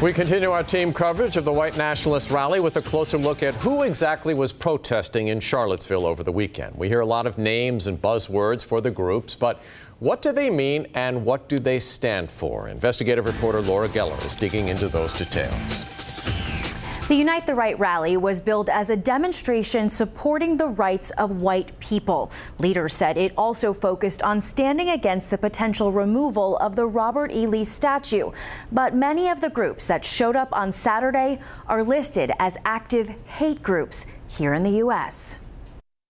We continue our team coverage of the white nationalist rally with a closer look at who exactly was protesting in Charlottesville over the weekend. We hear a lot of names and buzzwords for the groups, but what do they mean and what do they stand for? Investigative reporter Laura Geller is digging into those details. The Unite the Right rally was billed as a demonstration supporting the rights of white people. Leaders said it also focused on standing against the potential removal of the Robert E. Lee statue. But many of the groups that showed up on Saturday are listed as active hate groups here in the U.S.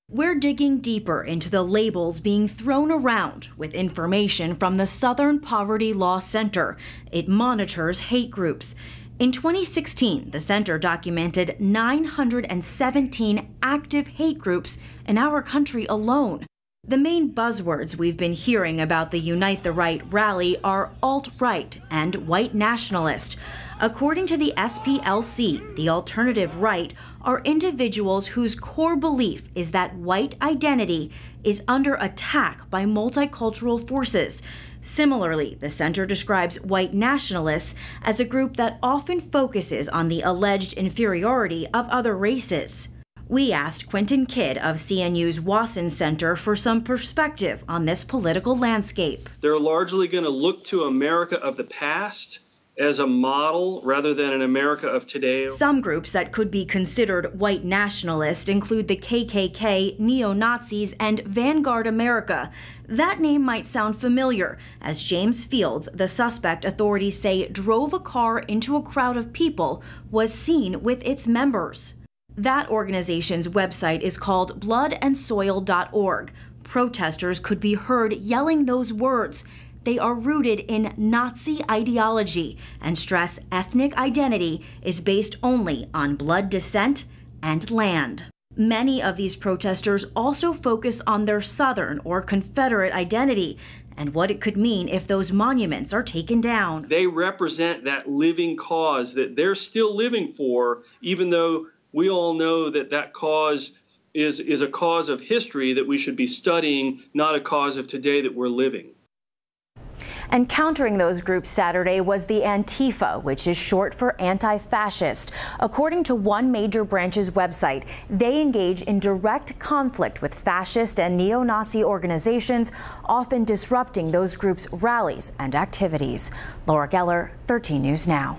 We're digging deeper into the labels being thrown around with information from the Southern Poverty Law Center. It monitors hate groups. In 2016, the center documented 917 active hate groups in our country alone. The main buzzwords we've been hearing about the Unite the Right rally are alt-right and white nationalist. According to the SPLC, the alternative right are individuals whose core belief is that white identity is under attack by multicultural forces. Similarly, the center describes white nationalists as a group that often focuses on the alleged inferiority of other races. We asked Quentin Kidd of CNU's Wasson Center for some perspective on this political landscape. They're largely going to look to America of the past as a model rather than an America of today. Some groups that could be considered white nationalist include the KKK, neo-Nazis, and Vanguard America. That name might sound familiar, as James Fields, the suspect authorities say drove a car into a crowd of people, was seen with its members. That organization's website is called bloodandsoil.org. Protesters could be heard yelling those words. They are rooted in Nazi ideology and stress ethnic identity is based only on blood descent and land. Many of these protesters also focus on their Southern or Confederate identity and what it could mean if those monuments are taken down. They represent that living cause that they're still living for, even though we all know that that cause is a cause of history that we should be studying, not a cause of today that we're living. And countering those groups Saturday was the Antifa, which is short for anti-fascist. According to one major branch's website, they engage in direct conflict with fascist and neo-Nazi organizations, often disrupting those groups' rallies and activities. Laura Geller, 13 News Now.